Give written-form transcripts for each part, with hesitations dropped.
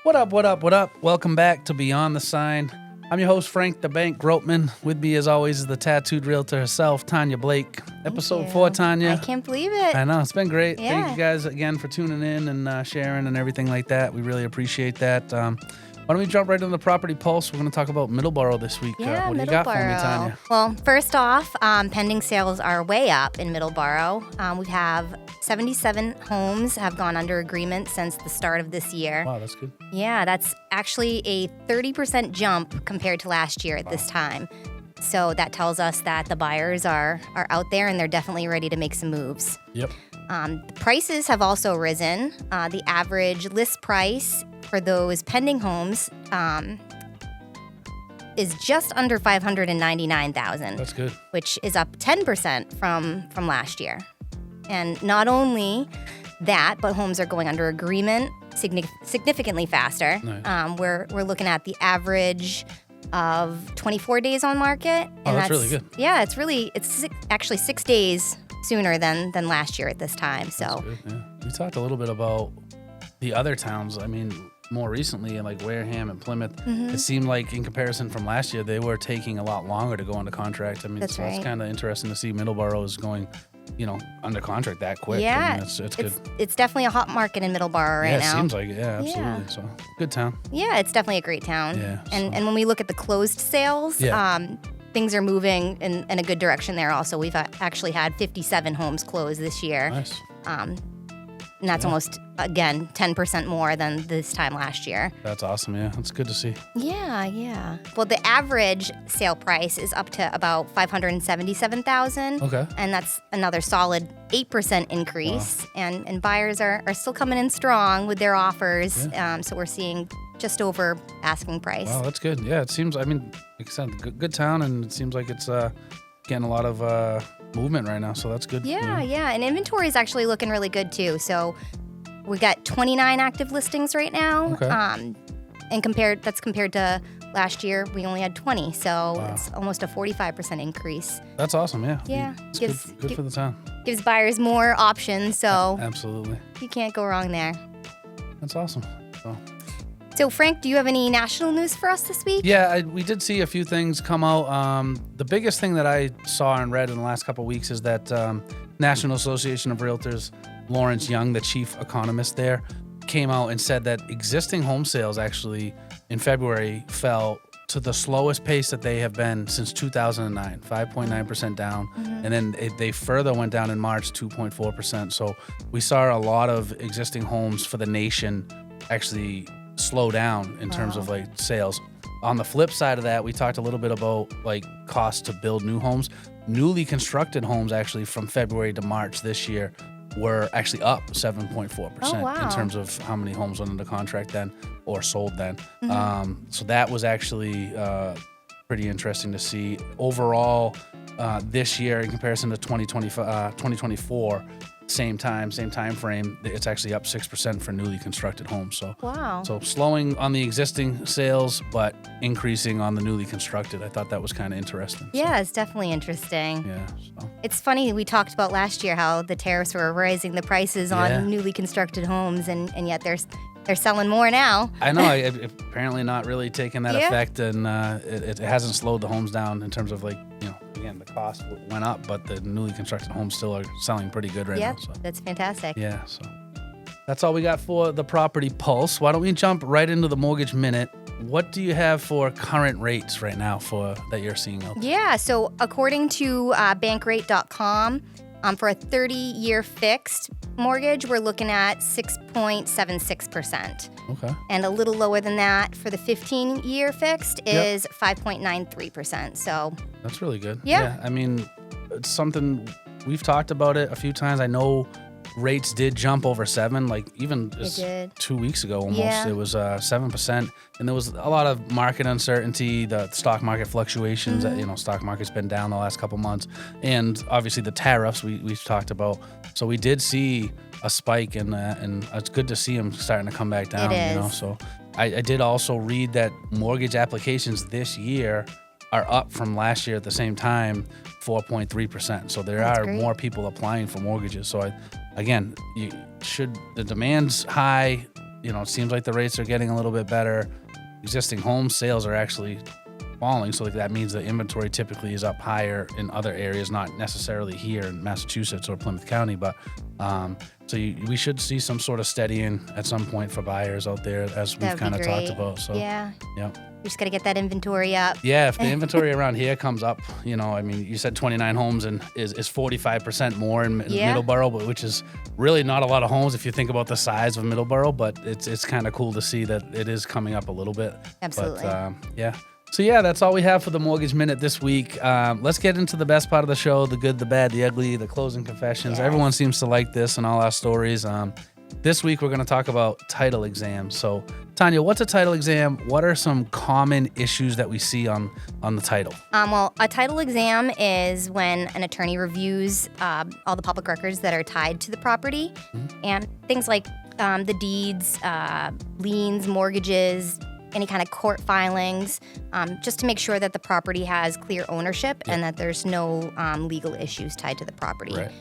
What up, what up, what up? Welcome back to Beyond the Sign. I'm your host, Frank the Bank Gropman. With me, as always, is the Tattooed Realtor herself, Tanya Blake. Episode 4, Tanya. I can't believe it. I know, it's been great. Yeah. Thank you guys again for tuning in and sharing and everything like that. We really appreciate that. Why don't we jump right into the property pulse? We're going to talk about Middleborough this week. Yeah, what do you got for me, Tanya? Well, first off, pending sales are way up in Middleborough. We have 77 homes have gone under agreement since the start of this year. Wow, that's good. Yeah, that's actually a 30% jump compared to last year at this time. So that tells us that the buyers are out there and they're definitely ready to make some moves. Yep. The prices have also risen. The average list price for those pending homes is just under $599,000. That's good. Which is up 10% from last year. And not only that, but homes are going under agreement significantly faster. Nice. We're looking at the average of 24 days on market. And that's really good. Yeah, it's actually 6 days sooner than last year at this time. So That's good, yeah. We talked a little bit about the other towns. I mean, more recently, like Wareham and Plymouth, it seemed like in comparison from last year, they were taking a lot longer to go into contract. I mean, That's right. It's kind of interesting to see Middleborough is going, under contract that quick. yeah, I mean, it's good. It's definitely a hot market in Middleborough right now. It seems like it. Yeah, absolutely. Yeah. So, good town. Yeah, it's definitely a great town. Yeah, And when we look at the closed sales, things are moving in a good direction there also. We've actually had 57 homes closed this year. Nice. And that's almost, again, 10% more than this time last year. That's awesome. Yeah, that's good to see. Yeah. Well, the average sale price is up to about $577,000. Okay. And that's another solid 8% increase. Wow. And buyers are still coming in strong with their offers. Yeah. So we're seeing just over asking price. Wow, that's good. Yeah, it seems, like I said, good town, and it seems like it's getting a lot of movement right now, so that's good. Yeah. And inventory is actually looking really good too. So we got 29 active listings right now. Okay. And compared to last year, we only had 20. So it's almost a 45% increase. That's awesome. Yeah. Yeah. It's good for the town. Gives buyers more options. So Absolutely. you can't go wrong there. That's awesome. So Frank, do you have any national news for us this week? Yeah, we did see a few things come out. The biggest thing that I saw and read in the last couple of weeks is that National Association of Realtors, Lawrence Young, the chief economist there, came out and said that existing home sales actually in February fell to the slowest pace that they have been since 2009, 5.9% down. And then they further went down in March, 2.4%. So we saw a lot of existing homes for the nation actually slow down in terms of like sales. On the flip side of that, we talked a little bit about like cost to build new homes. Newly constructed homes actually from February to March this year were actually up 7.4% in terms of how many homes went into contract then or sold then. So that was actually pretty interesting to see. Overall, this year in comparison to 2024, same time frame, it's actually up 6% for newly constructed homes. So so slowing on the existing sales, but increasing on the newly constructed. I thought that was kind of interesting. Yeah, it's definitely interesting. Yeah. So. It's funny, we talked about last year how the tariffs were raising the prices on newly constructed homes, and yet they're selling more now. I know. Apparently not really taking that effect, and it hasn't slowed the homes down in terms of like, again, the cost went up, but the newly constructed homes still are selling pretty good right now. So. That's fantastic. Yeah, so that's all we got for the property pulse. Why don't we jump right into the mortgage minute? What do you have for current rates right now that you're seeing out there? Yeah, so according to bankrate.com, for a 30-year fixed mortgage, we're looking at 6.76%. Okay. And a little lower than that for the 15-year fixed is 5.93%. So that's really good. Yeah. I mean, it's something we've talked about it a few times. I know rates did jump over 7, like even just 2 weeks ago almost. Yeah. It was 7%, and there was a lot of market uncertainty, the stock market fluctuations. Stock market's been down the last couple months, and obviously the tariffs we've talked about. So we did see a spike, and it's good to see them starting to come back down. It is. So I did also read that mortgage applications this year are up from last year at the same time, 4.3%. So there are more people applying for mortgages. So again, the demand's high, it seems like the rates are getting a little bit better. Existing home sales are actually falling, so that means the inventory typically is up higher in other areas, not necessarily here in Massachusetts or Plymouth County, but we should see some sort of steadying at some point for buyers out there, as we've kind of talked about. So yeah, yep. We just got to get that inventory up. Yeah, if the inventory around here comes up, you said 29 homes and is 45% more in Middleborough, but which is really not a lot of homes if you think about the size of Middleborough, but it's kind of cool to see that it is coming up a little bit. Absolutely. But, yeah. So yeah, that's all we have for the Mortgage Minute this week. Let's get into the best part of the show, the good, the bad, the ugly, the closing confessions. Yes. Everyone seems to like this and all our stories. This week, we're going to talk about title exams. So, Tanya, what's a title exam? What are some common issues that we see on the title? Well, a title exam is when an attorney reviews all the public records that are tied to the property, and things like the deeds, liens, mortgages, any kind of court filings, just to make sure that the property has clear ownership and that there's no legal issues tied to the property. Right.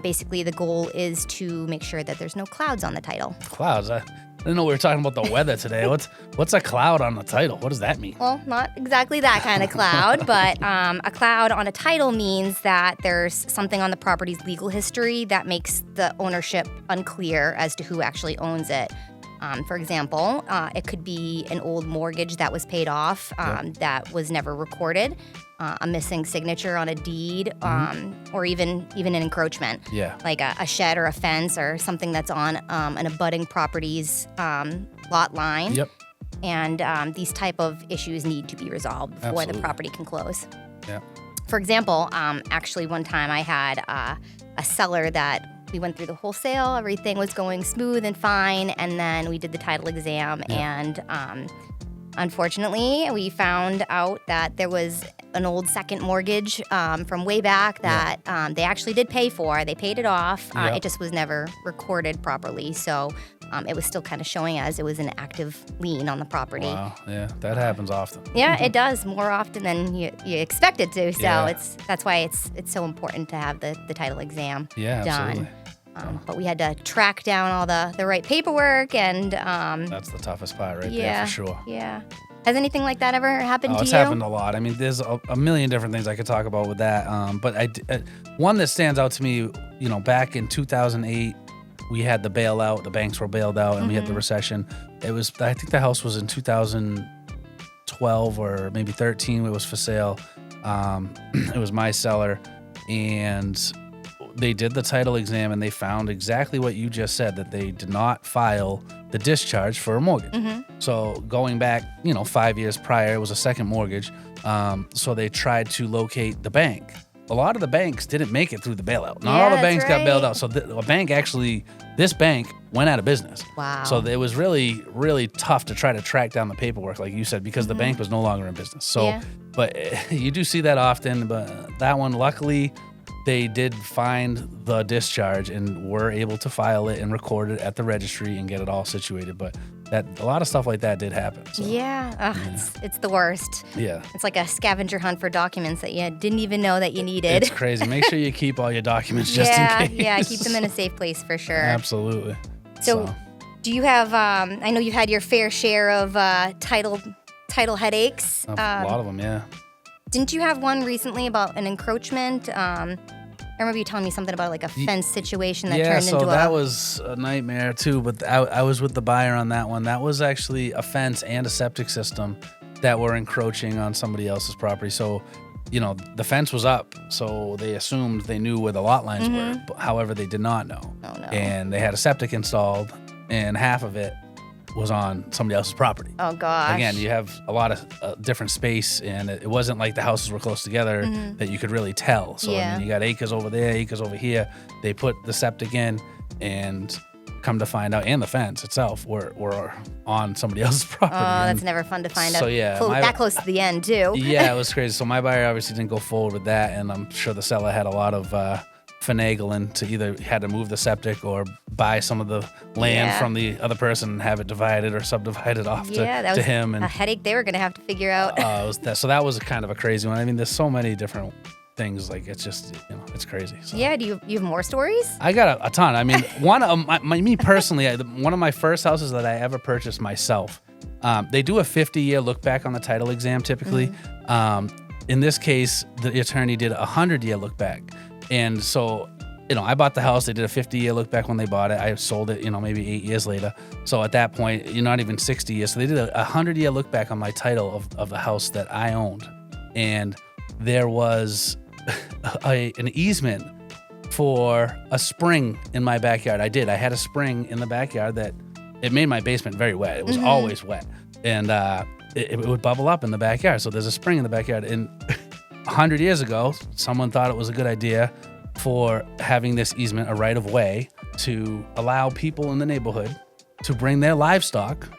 Basically, the goal is to make sure that there's no clouds on the title. Clouds? I didn't know we were talking about the weather today. What's a cloud on the title? What does that mean? Well, not exactly that kind of cloud, but a cloud on a title means that there's something on the property's legal history that makes the ownership unclear as to who actually owns it. For example, it could be an old mortgage that was paid off that was never recorded, a missing signature on a deed, or even an encroachment, like a shed or a fence or something that's on an abutting property's lot line. Yep. And these type of issues need to be resolved before Absolutely. the property can close. Yeah. For example, actually one time I had a seller that we went through the whole sale, everything was going smooth and fine, and then we did the title exam, and unfortunately, we found out that there was an old second mortgage from way back that they actually did pay for. They paid it off. It just was never recorded properly, so it was still kind of showing as it was an active lien on the property. Wow, yeah, that happens often. Yeah, it does more often than you expect it to. So that's why it's so important to have the title exam done. Absolutely. But we had to track down all the right paperwork and that's the toughest part right there for sure. Yeah. Has anything like that ever happened to you? It's happened a lot. I mean, there's a million different things I could talk about with that. But one that stands out to me, back in 2008, we had the bailout. The banks were bailed out, and we had the recession. I think the house was in 2012 or maybe 13. It was for sale. It was my seller, and they did the title exam, and they found exactly what you just said, that they did not file the discharge for a mortgage. So going back, 5 years prior, it was a second mortgage. So they tried to locate the bank. A lot of the banks didn't make it through the bailout. Not all the banks got bailed out. So this bank went out of business. Wow. So it was really, really tough to try to track down the paperwork, like you said, because the bank was no longer in business. So, but you do see that often. But that one, luckily, they did find the discharge and were able to file it and record it at the registry and get it all situated. But a lot of stuff like that did happen. So, it's the worst. Yeah. It's like a scavenger hunt for documents that you didn't even know that you needed. It's crazy. Make sure you keep all your documents just in case. Yeah, keep them in a safe place for sure. Absolutely. So do you have, I know you've had your fair share of title headaches. A lot of them, yeah. Didn't you have one recently about an encroachment? I remember you telling me something about like a fence situation that turned into that was a nightmare too, but I was with the buyer on that one. That was actually a fence and a septic system that were encroaching on somebody else's property. So, the fence was up, so they assumed they knew where the lot lines were. But, however, they did not know. Oh, no. And they had a septic installed, and half of it was on somebody else's property. Oh, gosh. Again, you have a lot of different space, and it wasn't like the houses were close together that you could really tell. So, I mean, you got acres over there, acres over here. They put the septic in, and come to find out, and the fence itself were on somebody else's property. Oh, that's never fun to find out. So, yeah. That close to the end, too. Yeah, it was crazy. So my buyer obviously didn't go forward with that, and I'm sure the seller had a lot of finagling to either had to move the septic or buy some of the land from the other person and have it divided or subdivided off to him. And a headache they were going to have to figure out. so that was kind of a crazy one. I mean, there's so many different things. Like it's just, it's crazy. So. Yeah. Do you have more stories? I got a ton. I mean, one of me personally, one of my first houses that I ever purchased myself, they do a 50-year look back on the title exam typically. In this case, the attorney did a 100-year look back. And so, I bought the house. They did a 50-year look back when they bought it. I sold it, maybe 8 years later. So at that point, you're not even 60 years. So they did a 100-year look back on my title of the house that I owned. And there was an easement for a spring in my backyard. I had a spring in the backyard that it made my basement very wet. It was always wet. And it would bubble up in the backyard. So there's a spring in the backyard. And 100 years ago, someone thought it was a good idea for having this easement, a right of way, to allow people in the neighborhood to bring their livestock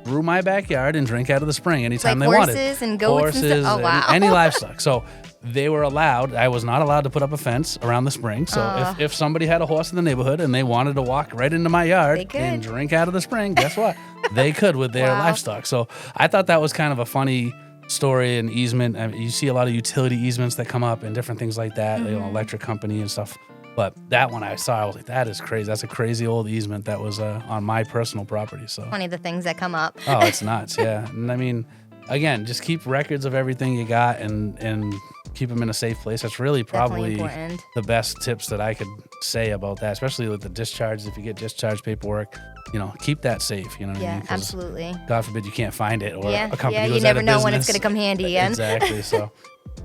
through my backyard and drink out of the spring anytime they wanted. Horses and goats and stuff? Oh, wow. Any livestock. So they were allowed. I was not allowed to put up a fence around the spring. So if somebody had a horse in the neighborhood and they wanted to walk right into my yard and drink out of the spring, guess what? They could with their livestock. So I thought that was kind of a funny story and easement. I mean, you see a lot of utility easements that come up and different things like that, electric company and stuff. But that one I saw, I was like, that is crazy. That's a crazy old easement that was on my personal property. So funny the things that come up. Oh, it's nuts. Yeah. And I mean, again, just keep records of everything you got and keep them in a safe place. That's really probably the best tips that I could say about that, especially with the discharges. If you get discharge paperwork, keep that safe. You know what I mean? Absolutely. God forbid you can't find it, or a company goes you never out of know business. when it's going to come handy again. Exactly. So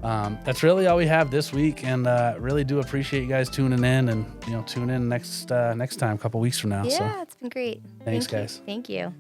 that's really all we have this week, and really do appreciate you guys tuning in, and tune in next time, a couple weeks from now. Yeah, so. it's been great. Thanks, guys. Thank you.